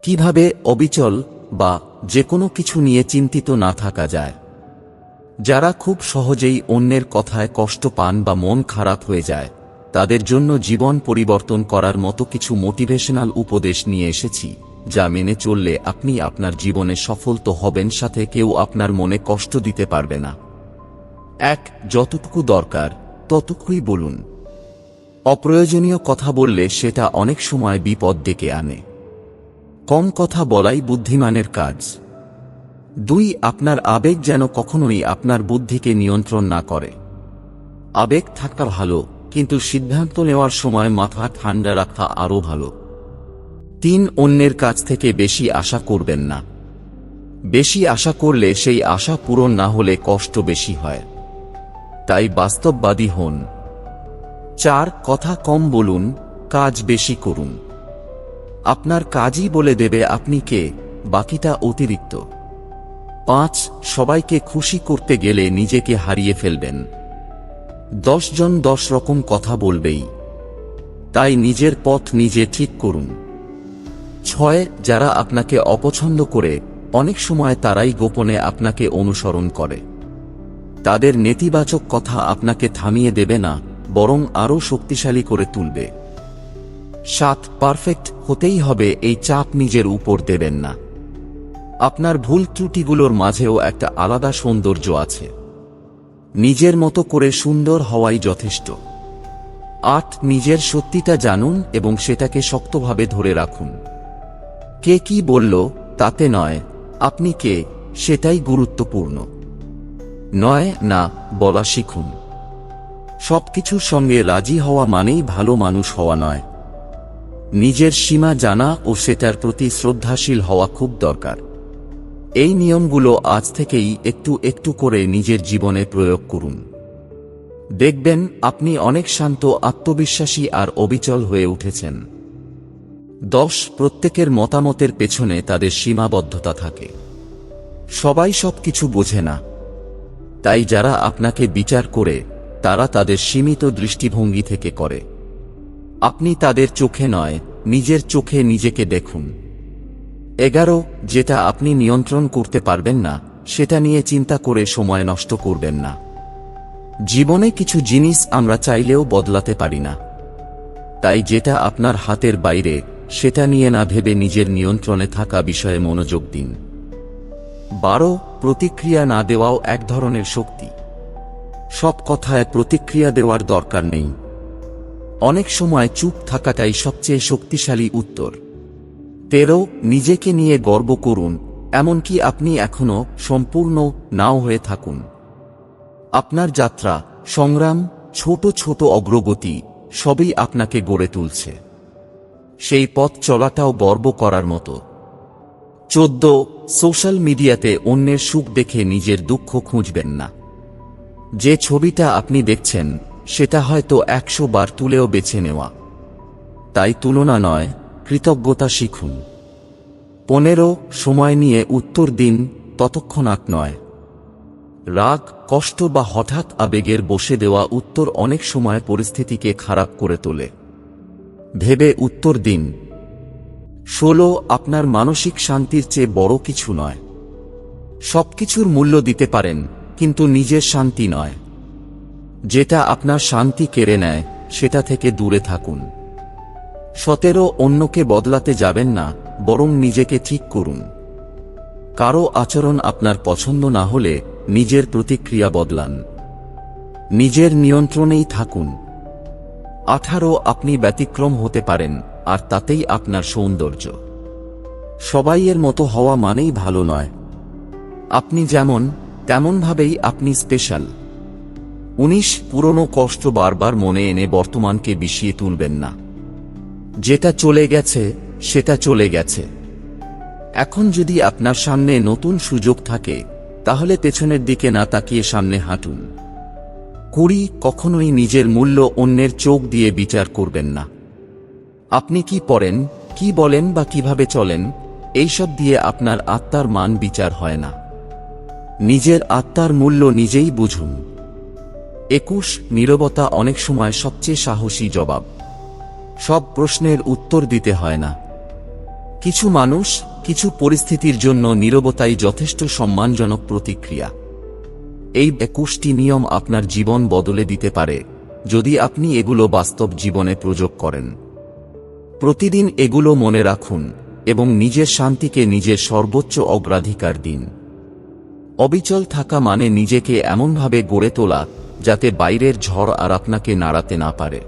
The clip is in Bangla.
কিভাবে অবিচল বা যে কোনো কিছু নিয়ে চিন্তিত না থাকা যায়। যারা খুব সহজেই অন্যের কথায় কষ্ট পান বা মন খারাপ হয়ে যায়, তাদের জন্য জীবন পরিবর্তন করার মতো কিছু মোটিভেশনাল উপদেশ নিয়ে এসেছি, যা মেনে চললে আপনি আপনার জীবনে সফল তো হবেন, সাথে কেউ আপনার মনে কষ্ট দিতে পারবে না। 1. যতটুকু দরকার ততটুকুই বলুন। অপ্রয়োজনীয় কথা বললে সেটা অনেক সময় বিপদ ডেকে আনে। কম কথা বলাই বুদ্ধিমানের কাজ। 2. আপনার আবেগ যেন কখনোই আপনার বুদ্ধিকে নিয়ন্ত্রণ না করে। আবেগ থাকা ভালো, কিন্তু সিদ্ধান্ত নেওয়ার সময় মাথা ঠান্ডা রাখা আরও ভালো। 3. অন্যের কাছ থেকে বেশি আশা করবেন না। বেশি আশা করলে সেই আশা পূরণ না হলে কষ্ট বেশি হয়, তাই বাস্তববাদী হন। 4. কথা কম বলুন, কাজ বেশি করুন। আপনার কাজই বলে দেবে আপনি কে, বাকিটা অতিরিক্ত। 5. সবাইকে খুশি করতে গেলে নিজেকে হারিয়ে ফেলবেন। 10 জন 10 রকম কথা বলবেই, তাই নিজের পথ নিজে ঠিক করুন। 6. যারা আপনাকে অপছন্দ করে, অনেক সময় তারাই গোপনে আপনাকে অনুসরণ করে। তাদের নেতিবাচক কথা আপনাকে থামিয়ে দেবে না, বরং আরও শক্তিশালী করে তুলবে। 7. পারফেক্ট হতেই হবে এই চাপ নিজের উপর দেবেন না। আপনার ভুল ত্রুটিগুলোর মাঝেও একটা আলাদা সৌন্দর্য আছে। নিজের মতো করে সুন্দর হওয়াই যথেষ্ট। 8. নিজের সত্যিটা জানুন এবং সেটাকে শক্তভাবে ধরে রাখুন। কে কি বলল তাতে নয়, আপনি কে সেটাই গুরুত্বপূর্ণ। 9. না বলা শিখুন। সবকিছুর সঙ্গে রাজি হওয়া মানেই ভালো মানুষ হওয়া নয়। নিজের সীমা জানা ও সেটার প্রতি শ্রদ্ধাশীল হওয়া খুব দরকার। এই নিয়মগুলো আজ থেকেই একটু একটু করে নিজের জীবনে প্রয়োগ করুন। দেখবেন আপনি অনেক শান্ত, আত্মবিশ্বাসী আর অবিচল হয়ে উঠেছেন। 10. প্রত্যেকের মতামতের পেছনে তাদের সীমাবদ্ধতা থাকে। সবাই সবকিছু বোঝে না, তাই যারা আপনাকে বিচার করে তারা তাদের সীমিত দৃষ্টিভঙ্গি থেকে করে। আপনি তাদের চোখে নয়, নিজের চোখে নিজেকে দেখুন। 11. যেটা আপনি নিয়ন্ত্রণ করতে পারবেন না, সেটা নিয়ে চিন্তা করে সময় নষ্ট করবেন না। জীবনে কিছু জিনিস আমরা চাইলেও বদলাতে পারি না, তাই যেটা আপনার হাতের বাইরে সেটা নিয়ে না ভেবে নিজের নিয়ন্ত্রণে থাকা বিষয়ে মনোযোগ দিন। 12. প্রতিক্রিয়া না দেওয়াও এক ধরনের শক্তি। সব কথায় প্রতিক্রিয়া দেওয়ার দরকার নেই। অনেক সময় চুপ থাকাটাই সবচেয়ে শক্তিশালী উত্তর। 13. নিজেকে নিয়ে গর্ব করুন, এমনকি আপনি এখনো সম্পূর্ণ নাও হয়ে থাকুন। আপনার যাত্রা, সংগ্রাম, ছোট ছোট অগ্রগতি সবই আপনাকে গড়ে তুলছে। সেই পথ চলাটাও গর্ব করার মতো। 14. সোশ্যাল মিডিয়াতে অন্যের সুখ দেখে নিজের দুঃখ খুঁজবেন না। যে ছবিটা আপনি দেখছেন সেটা হয়তো 100 বার তুলেও বেছে নেওয়া, তাই তুলনা নয়, কৃতজ্ঞতা শিখুন। 15. সময় নিয়ে উত্তর দিন, ততক্ষণাৎ নয়। রাগ, কষ্ট বা হঠাৎ আবেগের বশে দেওয়া উত্তর অনেক সময় পরিস্থিতিকে খারাপ করে তোলে। ভেবে উত্তর দিন। 16. আপনার মানসিক শান্তির চেয়ে বড় কিছু নয়। সবকিছুর মূল্য দিতে পারেন, কিন্তু নিজের শান্তি নয়। যেটা আপনার শান্তি কেড়ে নেয় সেটা থেকে দূরে থাকুন। 17. অন্যকে বদলাতে যাবেন না, বরং নিজেকে ঠিক করুন। কারো আচরণ আপনার পছন্দ না হলে নিজের প্রতিক্রিয়া বদলান। নিজের নিয়ন্ত্রণেই থাকুন। 18. আপনি ব্যতিক্রম হতে পারেন, আর তাতেই আপনার সৌন্দর্য। সবাইয়ের মতো হওয়া মানেই ভালো নয়। আপনি যেমন, তেমনভাবেই আপনি স্পেশাল। 19. পুরনো কষ্ট বারবার মনে এনে বর্তমানকে বিষিয়ে তুলবেন না। যেটা চলে গেছে সেটা চলে গেছে। এখন যদি আপনার সামনে নতুন সুযোগ থাকে, তাহলে পেছনের দিকে না তাকিয়ে সামনে হাঁটুন। 20. কখনোই নিজের মূল্য অন্যের চোখ দিয়ে বিচার করবেন না। আপনি কি পড়েন, কি বলেন বা কিভাবে চলেন, এইসব দিয়ে আপনার আত্মার মান বিচার হয় না। নিজের আত্মার মূল্য নিজেই বুঝুন। 21. নীরবতা অনেক সময় সবচেয়ে সাহসী জবাব। সব প্রশ্নের উত্তর দিতে হয় না, কিছু মানুষ, কিছু পরিস্থিতির জন্য নীরবতাই যথেষ্ট সম্মানজনক প্রতিক্রিয়া। এই 21টি নিয়ম আপনার জীবন বদলে দিতে পারে যদি আপনি এগুলো বাস্তব জীবনে প্রয়োগ করেন। প্রতিদিন এগুলো মনে রাখুন এবং নিজের শান্তিকে নিজের সর্বোচ্চ অগ্রাধিকার দিন। অবিচল থাকা মানে নিজেকে এমনভাবে গড়ে তোলা যাতে বাইরের ঝড় আর আপনাকে নাড়াতে না পারে।